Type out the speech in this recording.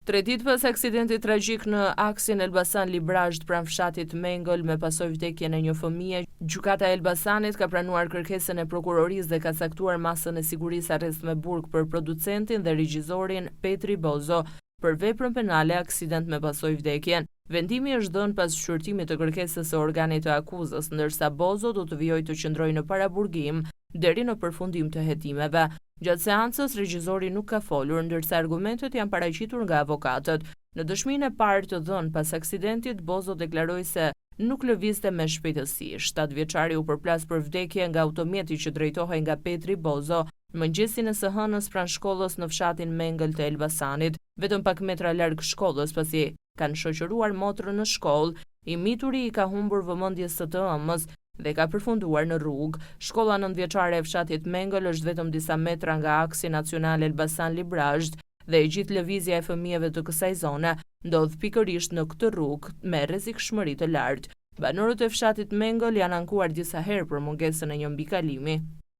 3 ditë pas aksidentit tragjik në aksin Elbasan Librazh pranë fshatit Mengël me pasojë vdekjen e një fëmie, gjykata e Elbasanit ka pranuar kërkesën e prokurorisë dhe ka caktuar masën e sigurisë arrest me burg për producentin dhe regjizorin Petri Bozo për veprën penale aksident me pasojë vdekjen. Vendimi është dhënë pas shqyrtimit të kërkesës së organit të akuzës, ndërsa Bozo do të vijojë të qëndrojë në paraburgim deri në përfundim të hetimeve. Gjatë seancës, regjizori nuk ka folur, ndërsa argumentet janë paraqitur nga avokatët. Në dëshminë e parë të dhënë pas aksidentit, Bozo deklaroi se nuk lëvizte me shpejtësi. 7 vjeçari u përplas për vdekje nga automjeti që drejtohej nga Petri Bozo në mëngjesin e së hënës pranë shkollës në fshatin Mengël të Elbasanit, vetëm pak metra larg shkollës, pasi kanë shoqëruar motrën në shkollë. I mituri i ka humbur vëmendjes së të ëmës dhe ka përfunduar në rrugë. Shkolla 9 vjeçare e fshatit Mengël është vetëm disa metra nga aksi nacional Elbasan Librazh dhe e gjithë lëvizja e fëmijëve të kësaj zone ndodh pikërisht në këtë rrugë me rrezikshmëri të lartë. Banorët e fshatit Mengël janë ankuar disa herë për mungesën e një mbikalimi.